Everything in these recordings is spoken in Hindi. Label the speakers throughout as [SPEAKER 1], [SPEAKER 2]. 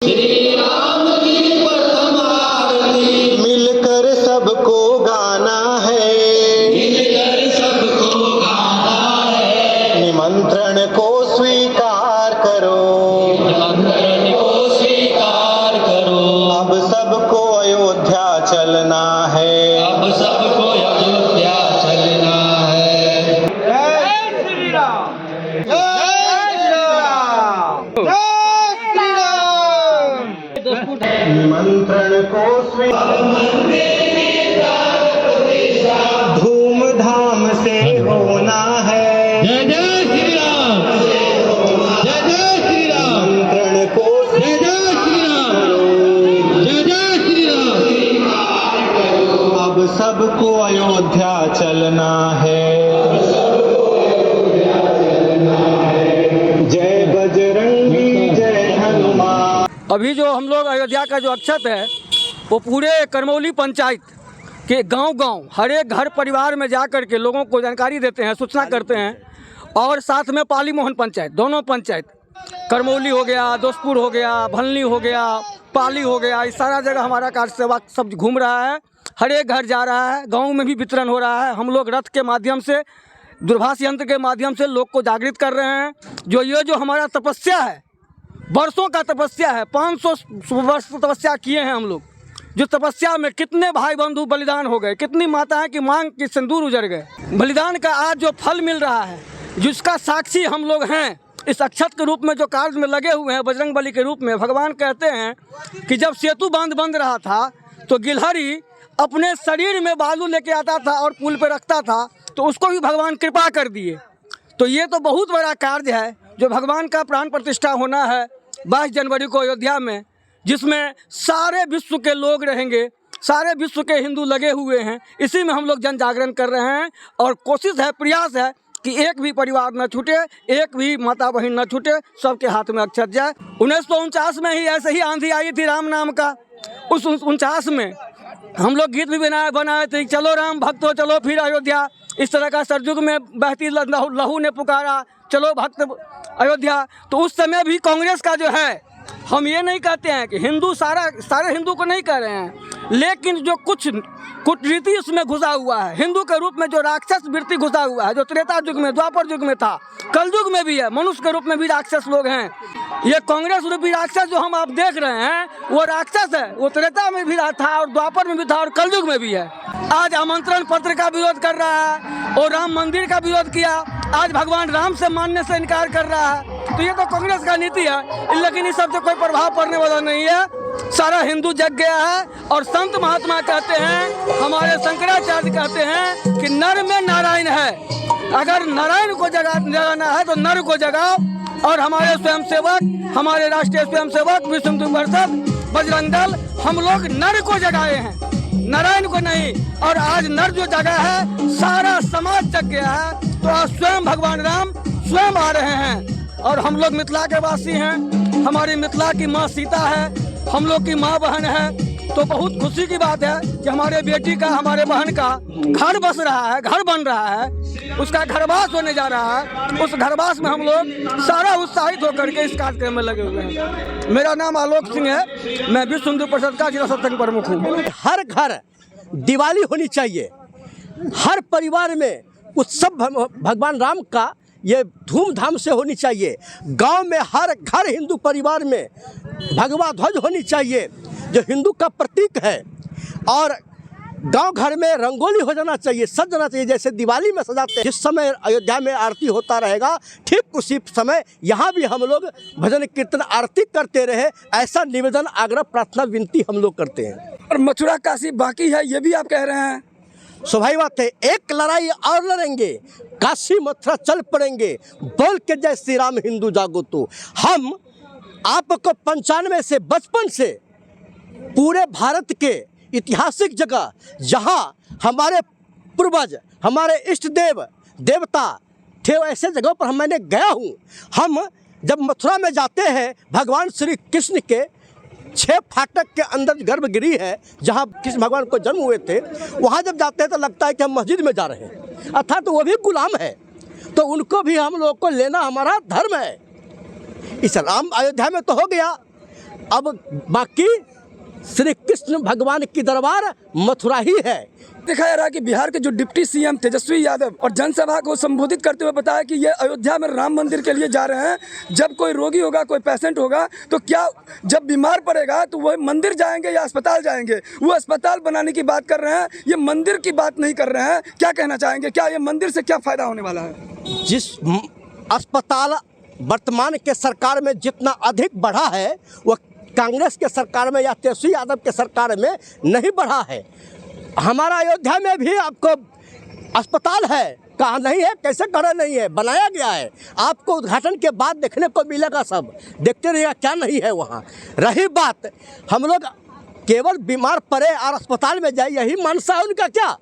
[SPEAKER 1] श्री राम की प्रथम आरती
[SPEAKER 2] मिलकर सबको गाना है,
[SPEAKER 1] मिलकर सबको गाना है।
[SPEAKER 2] निमंत्रण को स्वीकार करो,
[SPEAKER 1] निमंत्रण को स्वीकार करो।
[SPEAKER 2] अब सबको अयोध्या चलना है,
[SPEAKER 1] अब सबको अयोध्या चलना है।
[SPEAKER 3] जय श्री राम, जय श्री राम, जय श्री राम।
[SPEAKER 2] निमंत्रण को धूमधाम से होना है,
[SPEAKER 1] जय जय श्री राम, जय जय श्री राम,
[SPEAKER 2] निमंत्रण को
[SPEAKER 1] जय जय श्री राम, जय जय श्री राम।
[SPEAKER 2] अब सबको अयोध्या चलना है। जय बजरंगी जय हनुमान।
[SPEAKER 3] अभी जो हम लोग अयोध्या का जो अक्षत है वो पूरे करमौली पंचायत के गांव-गांव हर एक घर परिवार में जा कर के लोगों को जानकारी देते हैं, सूचना करते हैं। और साथ में पाली मोहन पंचायत, दोनों पंचायत, करमौली हो गया, दोस्तपुर हो गया, भलनी हो गया, पाली हो गया, इस सारा जगह हमारा कार्य सेवा सब घूम रहा है। हर एक घर जा रहा है, गाँव में भी वितरण हो रहा है। हम लोग रथ के माध्यम से, दूरभाष यंत्र के माध्यम से लोग को जागृत कर रहे हैं। जो हमारा तपस्या है, वर्षों का तपस्या है, 500 वर्ष तपस्या किए हैं हम लोग। जो तपस्या में कितने भाई बंधु बलिदान हो गए, कितनी माताएं की मांग की सिंदूर उजड़ गए। बलिदान का आज जो फल मिल रहा है, जिसका साक्षी हम लोग हैं, इस अक्षत के रूप में जो कार्य में लगे हुए हैं, बजरंग बली के रूप में। भगवान कहते हैं कि जब सेतु बांध बन रहा था तो गिलहरी अपने शरीर में बालू लेके आता था और पुल पे रखता था, तो उसको भी भगवान कृपा कर दिए। तो ये तो बहुत बड़ा कार्य है जो भगवान का प्राण प्रतिष्ठा होना है 22 जनवरी को अयोध्या में, जिसमें सारे विश्व के लोग रहेंगे, सारे विश्व के हिंदू लगे हुए हैं। इसी में हम लोग जन जागरण कर रहे हैं और कोशिश है, प्रयास है कि एक भी परिवार न छूटे, एक भी माता बहन न छूटे, सबके हाथ में अक्षत जाए। 1949 में ही ऐसे ही आंधी आई थी राम नाम का। उस 49 में हम लोग गीत भी बनाए थे, चलो राम भक्तो चलो फिर अयोध्या। इस तरह का सरजुग में बहती लहू ने पुकारा, चलो भक्त अयोध्या। तो उस समय भी कांग्रेस का जो है, हम ये नहीं कहते हैं कि हिंदू सारे हिंदू को नहीं कह रहे हैं, लेकिन जो कुछ कूटनीति उसमें घुसा हुआ है, हिंदू के रूप में जो राक्षस वृत्ति घुसा हुआ है, जो त्रेता युग में, द्वापर युग में था, कल युग में भी है, मनुष्य के रूप में भी राक्षस लोग हैं। ये कांग्रेस रूपी राक्षस जो हम आप देख रहे हैं, वो राक्षस है। वो त्रेता में भी था और द्वापर में भी था और कल युग में भी है। आज आमंत्रण पत्र का विरोध कर रहा है और राम मंदिर का विरोध किया। आज भगवान राम से मानने से इनकार कर रहा है। तो ये तो कांग्रेस का नीति है, लेकिन इस सब से कोई प्रभाव पड़ने वाला नहीं है। सारा हिंदू जग गया है और संत महात्मा कहते हैं, हमारे शंकराचार्य कहते हैं कि नर में नारायण है। अगर नारायण को जगाना है तो नर को जगाओ। और हमारे स्वयंसेवक, हमारे राष्ट्रीय स्वयंसेवक, विश्व हिंदू परिषद, बजरंग दल, हम लोग नर को जगाए हैं, नारायण को नहीं। और आज नर जो जगा है, सारा समाज जग गया है। तो आज स्वयं भगवान राम स्वयं आ रहे हैं। और हम लोग मिथिला के वासी हैं, हमारी मिथिला की माँ सीता है, हम लोग की माँ बहन है। तो बहुत खुशी की बात है कि हमारे बेटी का, हमारे बहन का घर बस रहा है, घर बन रहा है, उसका घरवास होने जा रहा है। उस घरवास में हम लोग सारा उत्साहित होकर के इस कार्यक्रम में लगे हुए हैं। मेरा नाम आलोक सिंह है, मैं विश्व हिंदू परिषद का जिला सत्संग प्रमुख हूँ।
[SPEAKER 4] हर घर दिवाली होनी चाहिए, हर परिवार में उत्सव भगवान राम का ये धूमधाम से होनी चाहिए। गांव में हर घर हिंदू परिवार में भगवा ध्वज होनी चाहिए, जो हिंदू का प्रतीक है। और गांव घर में रंगोली हो जाना चाहिए, सज जाना चाहिए, जैसे दिवाली में सजाते हैं। जिस समय अयोध्या में आरती होता रहेगा, ठीक उसी समय यहाँ भी हम लोग भजन कीर्तन आरती करते रहे, ऐसा निवेदन, आग्रह, प्रार्थना, विनती हम लोग करते हैं।
[SPEAKER 3] और मथुरा काशी बाकी है, ये भी आप कह रहे हैं।
[SPEAKER 4] स्वाभाविक बात है, एक लड़ाई और लड़ेंगे, काशी मथुरा चल पड़ेंगे, बोल के जय श्री राम हिंदू जागो। तो हम आपको 95 से, बचपन से पूरे भारत के ऐतिहासिक जगह जहां हमारे पूर्वज, हमारे इष्ट देव देवता थे, ऐसे जगहों पर मैंने गया हूं। हम जब मथुरा में जाते हैं, भगवान श्री कृष्ण के 6 फाटक के अंदर गर्भगृह है, जहां कृष्ण भगवान को जन्म हुए थे, वहां जब जाते हैं तो लगता है कि हम मस्जिद में जा रहे हैं। अर्थात तो वो भी गुलाम है, तो उनको भी हम लोग को लेना हमारा धर्म है। इस राम अयोध्या में तो हो गया, अब बाकी श्री कृष्ण भगवान की दरबार मथुरा ही है।
[SPEAKER 5] देखा जा रहा है कि बिहार के जो डिप्टी सीएम तेजस्वी यादव और जनसभा को संबोधित करते हुए बताया कि ये अयोध्या में राम मंदिर के लिए जा रहे हैं। जब कोई रोगी होगा, कोई पेशेंट होगा, तो क्या जब बीमार पड़ेगा तो वह मंदिर जाएंगे या अस्पताल जाएंगे? वो अस्पताल बनाने की बात कर रहे हैं, ये मंदिर की बात नहीं कर रहे हैं। क्या कहना चाहेंगे, क्या ये मंदिर से क्या फायदा होने वाला है?
[SPEAKER 4] जिस अस्पताल वर्तमान के सरकार में जितना अधिक बढ़ा है वह कांग्रेस के सरकार में या तेजस्वी यादव के सरकार में नहीं बढ़ा है। हमारा अयोध्या में भी आपको अस्पताल है, कहाँ नहीं है, कैसे कहा नहीं है, बनाया गया है। आपको उद्घाटन के बाद देखने को मिलेगा, सब देखते रहिएगा क्या नहीं है वहाँ। रही बात हम लोग केवल बीमार पड़े और अस्पताल में जाए, यही मानसा है उनका क्या?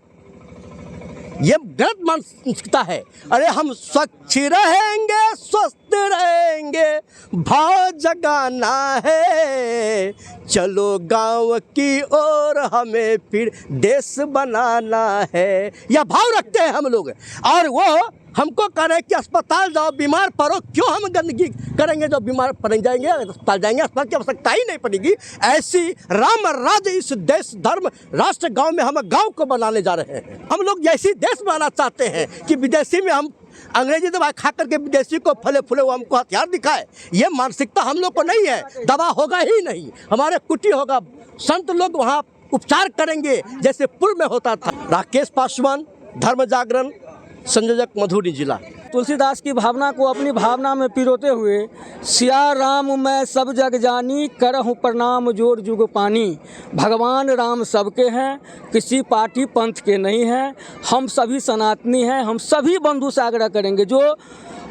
[SPEAKER 4] ये गलत मानसिकता है। अरे हम स्वच्छ रहेंगे, स्वस्थ रहेंगे, भाव जगाना है, चलो गांव की ओर हमें फिर देश बनाना है, यह भाव रखते हैं हम लोग। और वो हमको कह रहे हैं कि अस्पताल जाओ, बीमार पड़ो, क्यों हम गंदगी करेंगे? जो बीमार पड़ जाएंगे अस्पताल जाएंगे, अस्पताल की आवश्यकता ही नहीं पड़ेगी। ऐसी राम राज्य इस देश धर्म राष्ट्र गांव में हम गांव को बनाने जा रहे हैं। हम लोग ऐसी देश बनाना चाहते हैं कि विदेशी में हम अंग्रेजी दवा खा करके विदेशी को फले फूले वो हमको हथियार दिखाए। ये मानसिकता हम लोग को नहीं है। दवा होगा ही नहीं, हमारे कुटी होगा, संत लोग वहाँ उपचार करेंगे जैसे पूर्व में होता था। राकेश पासवान, धर्म जागरण, संयोजक मधुबनी जिला।
[SPEAKER 3] तुलसीदास की भावना को अपनी भावना में पिरोते हुए, सिया राम मैं सब जग जानी, करहूँ प्रणाम जोर जुग पानी। भगवान राम सबके हैं, किसी पार्टी पंथ के नहीं हैं, हम सभी सनातनी हैं। हम सभी बंधु से आग्रह करेंगे जो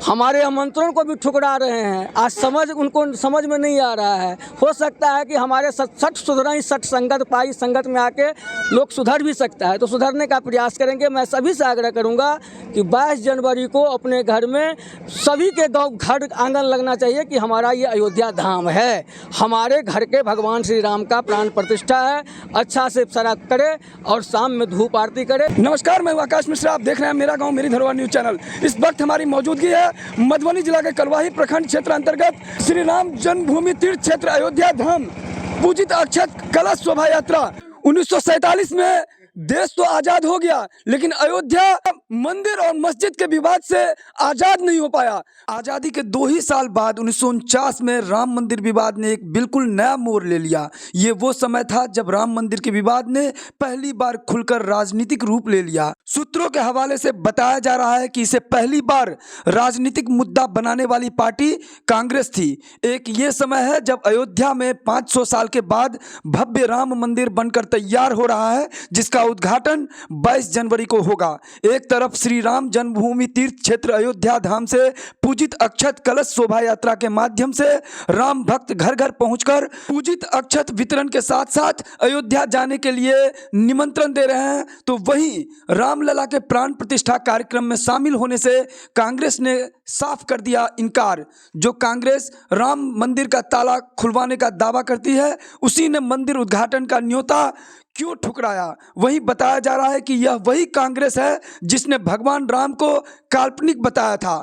[SPEAKER 3] हमारे आमंत्रण को भी ठुकरा रहे हैं, आज उनको समझ में नहीं आ रहा है। हो सकता है कि हमारे सठ सुधराई सठ संगत पाई, संगत में आके लोग सुधर भी सकता है, तो सुधरने का प्रयास करेंगे। मैं सभी से आग्रह करूंगा कि 22 जनवरी को अपने घर में सभी के घर आंगन लगना चाहिए कि हमारा ये अयोध्या धाम है, हमारे घर के भगवान श्री राम का प्राण प्रतिष्ठा है। अच्छा से सारा करे और शाम में धूप आरती करे।
[SPEAKER 5] नमस्कार, मैं आकाश मिश्रा, आप देख रहे हैं मेरा गाँव मेरी धरोहर न्यूज चैनल। इस वक्त हमारी मौजूदगी है मधुबनी जिला के कलवाही प्रखंड क्षेत्र अंतर्गत श्री राम जन्मभूमि तीर्थ क्षेत्र अयोध्या धाम पूजित अक्षत कलश शोभा यात्रा। 1947 में देश तो आजाद हो गया, लेकिन अयोध्या मंदिर और मस्जिद के विवाद से आजाद नहीं हो पाया। आजादी के 2 ही साल बाद 1949 में राम मंदिर विवाद ने एक बिल्कुल नया मोड़ ले लिया। ये वो समय था जब राम मंदिर के विवाद ने पहली बार खुलकर राजनीतिक रूप ले लिया। सूत्रों के हवाले से बताया जा रहा है कि इसे पहली बार राजनीतिक मुद्दा बनाने वाली पार्टी कांग्रेस थी। एक ये समय है जब अयोध्या में 500 साल के बाद भव्य राम मंदिर बनकर तैयार हो रहा है, जिसका उद्घाटन 22 जनवरी को होगा। एक तरफ श्री राम जन्मभूमि तीर्थ क्षेत्र अयोध्या धाम से पूजित अक्षत कलश शोभा यात्रा के माध्यम से राम भक्त घर घर पहुंचकर पूजित अक्षत वितरण के साथ साथ अयोध्या जाने के लिए निमंत्रण दे रहे हैं, तो वहीं रामलला के प्राण प्रतिष्ठा कार्यक्रम में शामिल होने से कांग्रेस ने साफ कर दिया इनकार। जो कांग्रेस राम मंदिर का ताला खुलवाने का दावा करती है, उसी ने मंदिर उद्घाटन का न्योता क्यों ठुकराया? वहीं बताया जा रहा है कि यह वही कांग्रेस है जिसने भगवान राम को काल्पनिक बताया था।